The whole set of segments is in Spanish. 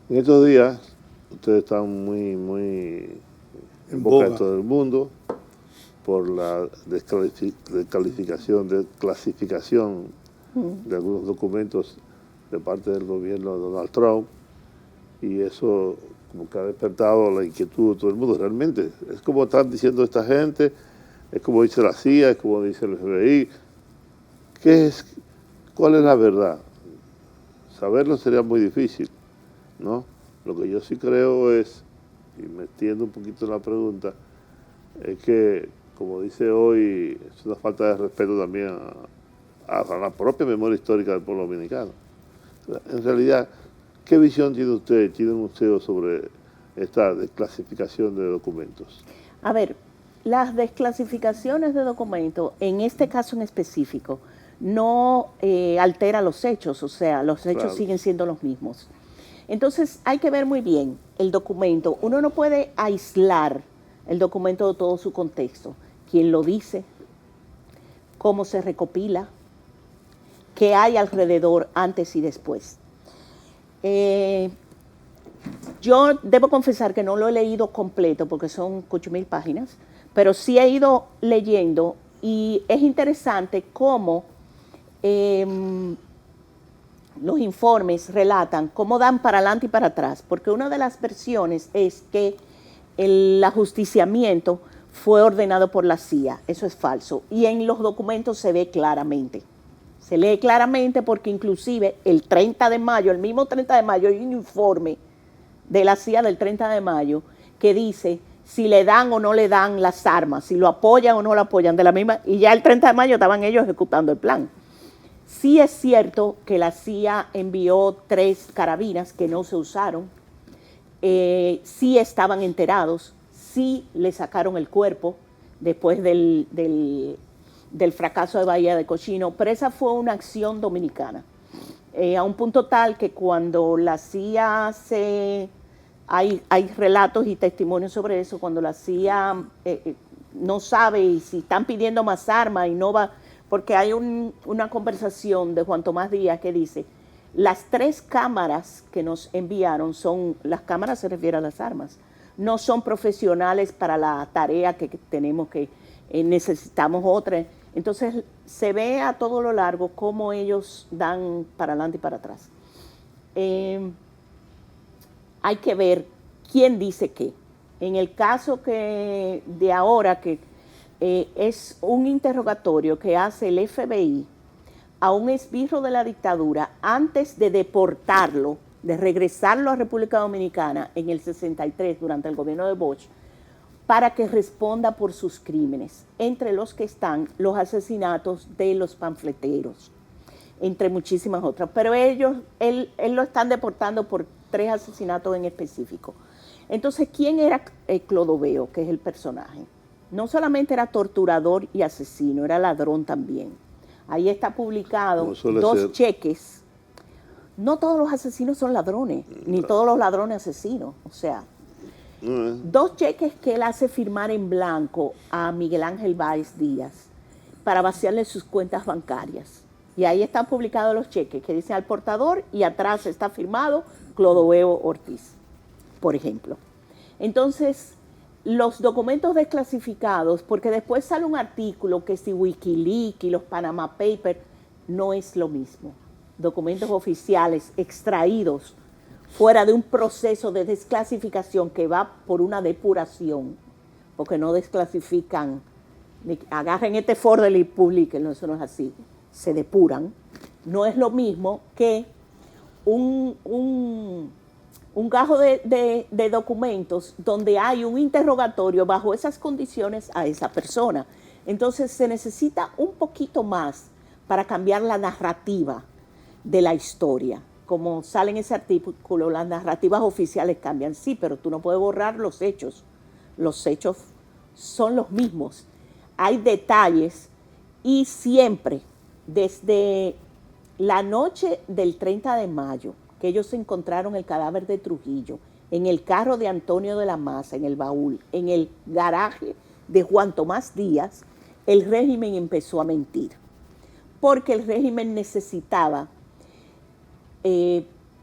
En estos días, ustedes están muy en boca de todo el mundo por la desclasificación de algunos documentos de parte del gobierno de Donald Trump, y eso como que ha despertado la inquietud de todo el mundo. Realmente es como están diciendo esta gente, es como dice la CIA, es como dice el FBI. ¿Qué es? ¿Cuál es la verdad? Saberlo sería muy difícil, ¿no? Lo que yo sí creo es, y me extiendo un poquito en la pregunta, es que, como dice hoy, es una falta de respeto también a la propia memoria histórica del pueblo dominicano. En realidad, ¿qué visión tienen ustedes sobre esta desclasificación de documentos? A ver, las desclasificaciones de documentos, en este caso en específico, no altera los hechos, o sea, los hechos siguen siendo los mismos. Entonces hay que ver muy bien el documento. Uno no puede aislar el documento de todo su contexto. ¿Quién lo dice? ¿Cómo se recopila? ¿Qué hay alrededor antes y después? Yo debo confesar que no lo he leído completo porque son 8,000 páginas, pero sí he ido leyendo y es interesante cómo los informes relatan cómo dan para adelante y para atrás, porque una de las versiones es que el ajusticiamiento fue ordenado por la CIA. Eso es falso. Y en los documentos se ve claramente. Se lee claramente porque inclusive el 30 de mayo, el mismo 30 de mayo, hay un informe de la CIA del 30 de mayo que dice si le dan o no le dan las armas, si lo apoyan o no lo apoyan, de la misma, y ya el 30 de mayo estaban ellos ejecutando el plan. Sí es cierto que la CIA envió 3 carabinas que no se usaron, sí estaban enterados, sí le sacaron el cuerpo después del fracaso de Bahía de Cochino, pero esa fue una acción dominicana. A un punto tal que cuando la CIA hay relatos y testimonios sobre eso, cuando la CIA no sabe si están pidiendo más armas y no va, porque hay una conversación de Juan Tomás Díaz que dice, las 3 cámaras que nos enviaron son, las cámaras se refieren a las armas, no son profesionales para la tarea que tenemos, que necesitamos otra. Entonces se ve a todo lo largo cómo ellos dan para adelante y para atrás. Hay que ver quién dice qué. En el caso que de ahora, que es un interrogatorio que hace el FBI a un esbirro de la dictadura antes de deportarlo, de regresarlo a República Dominicana en el 63 durante el gobierno de Bosch, para que responda por sus crímenes, entre los que están los asesinatos de los panfleteros, entre muchísimas otras. Pero él lo están deportando por 3 asesinatos en específico. Entonces, ¿quién era Clodoveo, que es el personaje? No solamente era torturador y asesino, era ladrón también. Ahí está publicado 2 cheques. No todos los asesinos son ladrones, ni todos los ladrones asesinos. O sea, 2 cheques que él hace firmar en blanco a Miguel Ángel Báez Díaz para vaciarle sus cuentas bancarias. Y ahí están publicados los cheques que dicen al portador y atrás está firmado Clodoveo Ortiz, por ejemplo. Entonces, los documentos desclasificados, porque después sale un artículo que si Wikileaks y los Panama Papers, no es lo mismo. Documentos oficiales extraídos fuera de un proceso de desclasificación que va por una depuración, porque no desclasifican, agarren este folder y publiquen, eso no es así, se depuran. No es lo mismo que un gajo de documentos donde hay un interrogatorio bajo esas condiciones a esa persona. Entonces se necesita un poquito más para cambiar la narrativa de la historia. Como sale en ese artículo, las narrativas oficiales cambian, sí, pero tú no puedes borrar los hechos. Los hechos son los mismos. Hay detalles y siempre, desde la noche del 30 de mayo, que ellos encontraron el cadáver de Trujillo, en el carro de Antonio de la Maza, en el baúl, en el garaje de Juan Tomás Díaz, el régimen empezó a mentir. Porque el régimen necesitaba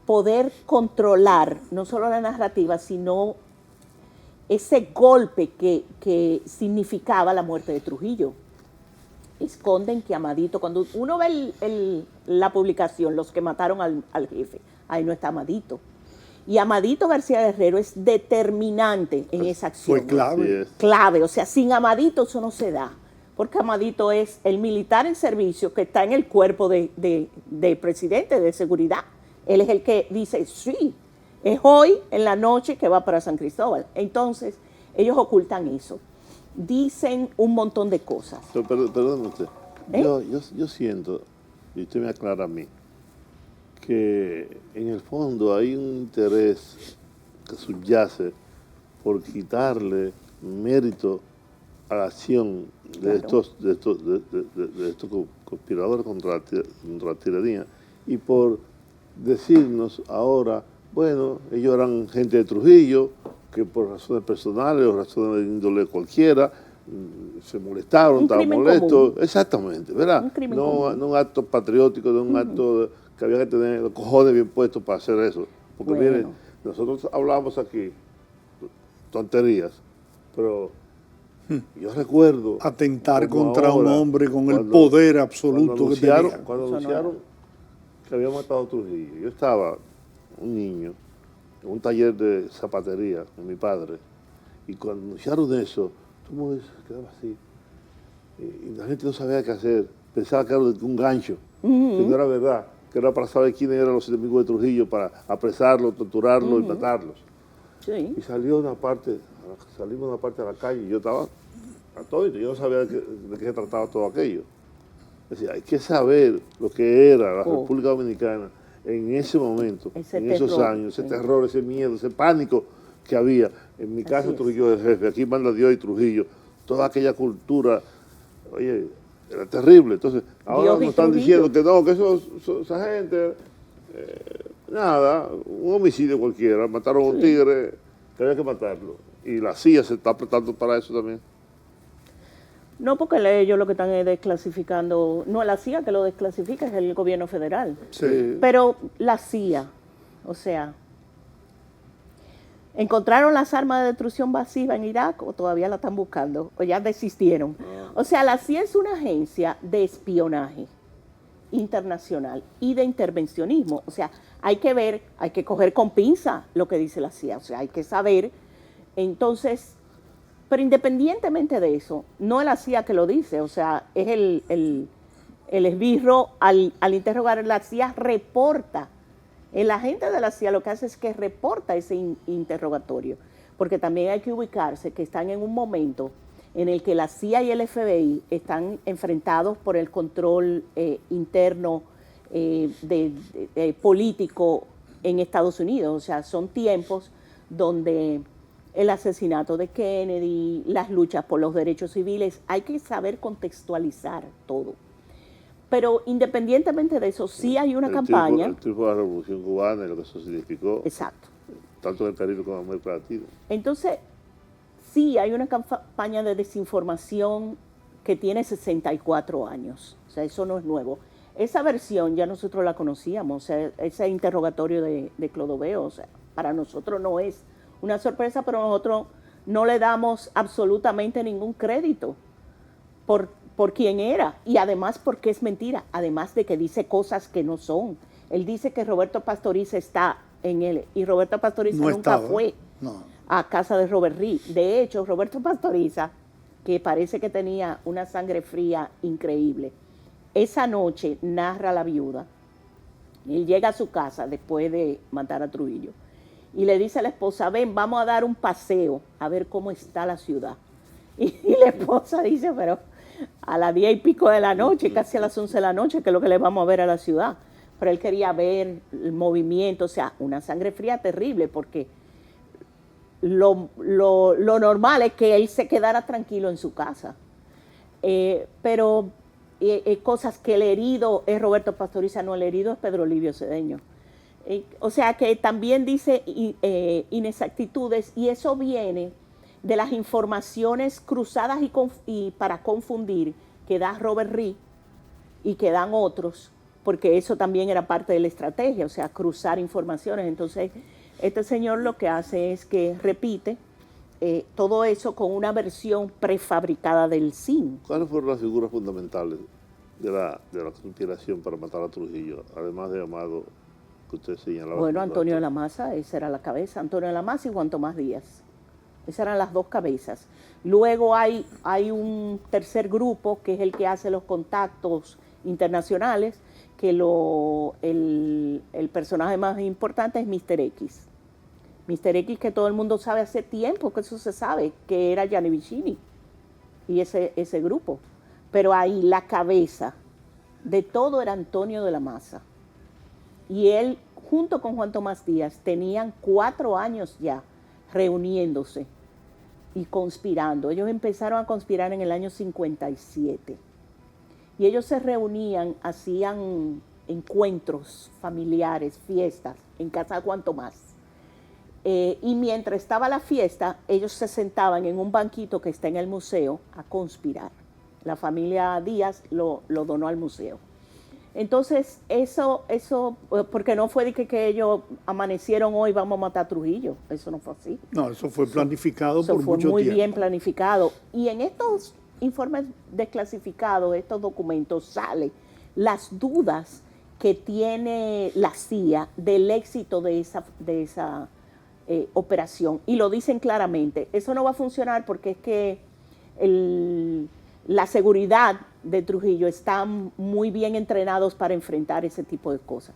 poder controlar no solo la narrativa, sino ese golpe que significaba la muerte de Trujillo. Esconden que Amadito, cuando uno ve la publicación, los que mataron al jefe, ahí no está Amadito. Y Amadito García Guerrero es determinante en esa acción. Fue clave. Clave, o sea, sin Amadito eso no se da. Porque Amadito es el militar en servicio que está en el cuerpo del presidente de seguridad. Él es el que dice, sí, es hoy en la noche que va para San Cristóbal. Entonces, ellos ocultan eso. Dicen un montón de cosas. Perdón usted. Yo siento, y usted me aclara a mí, que en el fondo hay un interés que subyace por quitarle mérito a la acción de estos conspiradores contra la tiranía y por decirnos ahora, bueno, ellos eran gente de Trujillo, que por razones personales o razones de índole cualquiera se molestaron, estaban molestos. Común. Exactamente, ¿verdad? No un acto patriótico, no un acto que había que tener los cojones bien puestos para hacer eso. Porque miren, nosotros hablamos aquí tonterías, pero yo recuerdo atentar contra ahora, un hombre con el poder absoluto que tenía. Cuando anunciaron que había matado a Trujillo, yo estaba un niño en un taller de zapatería con mi padre, y cuando anunciaron eso, todo el mundo quedaba así, y la gente no sabía qué hacer, pensaba que era un gancho, que no era verdad, que era para saber quiénes eran los enemigos de Trujillo, para apresarlos, torturarlos y matarlos. Sí. Y salimos una parte de la calle y yo estaba atónito, yo no sabía de qué se trataba todo aquello. Decía, hay que saber lo que era la República Dominicana en ese momento, en esos años, ese terror, ese miedo, ese pánico que había. En mi caso, Trujillo es el jefe, aquí manda Dios y Trujillo, toda aquella cultura, oye, era terrible. Entonces, ahora nos están diciendo que no, que esa gente, nada, un homicidio cualquiera, mataron a un tigre, que había que matarlo. Y la CIA se está apretando para eso también. No, porque ellos lo que están es desclasificando, no la CIA que lo desclasifica, es el gobierno federal. Sí. Pero la CIA, o sea, ¿encontraron las armas de destrucción masiva en Irak o todavía la están buscando? ¿O ya desistieron? O sea, la CIA es una agencia de espionaje internacional y de intervencionismo. O sea, hay que ver, hay que coger con pinza lo que dice la CIA. O sea, hay que saber. Entonces, pero independientemente de eso, no es la CIA que lo dice. O sea, es el esbirro al interrogar, la CIA reporta. El agente de la CIA lo que hace es que reporta ese interrogatorio, porque también hay que ubicarse que están en un momento en el que la CIA y el FBI están enfrentados por el control interno político en Estados Unidos. O sea, son tiempos donde el asesinato de Kennedy, las luchas por los derechos civiles, hay que saber contextualizar todo. Pero independientemente de eso, sí hay una campaña. El triunfo de la Revolución Cubana y lo que eso significó. Exacto. Tanto en el Caribe como en América Latina. Entonces, sí hay una campaña de desinformación que tiene 64 años. O sea, eso no es nuevo. Esa versión ya nosotros la conocíamos, o sea, ese interrogatorio de Clodoveo, o sea, para nosotros no es una sorpresa, pero nosotros no le damos absolutamente ningún crédito por quién era, y además porque es mentira, además de que dice cosas que no son. Él dice que Roberto Pastoriza está en él, y Roberto Pastoriza nunca fue a casa de Robert Reed. De hecho, Roberto Pastoriza, que parece que tenía una sangre fría increíble, esa noche narra a la viuda, él llega a su casa después de matar a Trujillo, y le dice a la esposa, ven, vamos a dar un paseo, a ver cómo está la ciudad. Y la esposa dice, pero a las 10 y pico de la noche, casi a las 11 de la noche, que es lo que le vamos a ver a la ciudad. Pero él quería ver el movimiento, o sea, una sangre fría terrible, porque lo normal es que él se quedara tranquilo en su casa. Pero cosas que el herido es Roberto Pastoriza, no, el herido es Pedro Livio Cedeño. O sea, que también dice inexactitudes, y eso viene de las informaciones cruzadas y para confundir que da Robert Reed y que dan otros porque eso también era parte de la estrategia, o sea, cruzar informaciones. Entonces, este señor lo que hace es que repite todo eso con una versión prefabricada del SIN. ¿Cuáles fueron las figuras fundamentales de la conspiración para matar a Trujillo, además de Amado, que usted señalaba? Bueno, Antonio de la Maza, esa era la cabeza, Antonio de la Maza y Juan Tomás Díaz. Esas eran las dos cabezas. Luego hay un tercer grupo, que es el que hace los contactos internacionales, que el personaje más importante es Mr. X. Mr. X, que todo el mundo sabe hace tiempo, que eso se sabe, que era Gianni Vicini y ese grupo. Pero ahí la cabeza de todo era Antonio de la Maza. Y él, junto con Juan Tomás Díaz, tenían 4 años ya reuniéndose y conspirando. Ellos empezaron a conspirar en el año 57. Y ellos se reunían, hacían encuentros familiares, fiestas, en casa de Juan Tomás. Y mientras estaba la fiesta, ellos se sentaban en un banquito que está en el museo a conspirar. La familia Díaz lo donó al museo. Entonces, eso porque no fue de que ellos amanecieron hoy, vamos a matar a Trujillo. Eso no fue así. No, eso fue planificado por mucho tiempo. Eso fue muy bien planificado. Y en estos informes desclasificados, estos documentos, salen las dudas que tiene la CIA del éxito de esa operación. Y lo dicen claramente. Eso no va a funcionar porque es que la seguridad de Trujillo están muy bien entrenados para enfrentar ese tipo de cosas.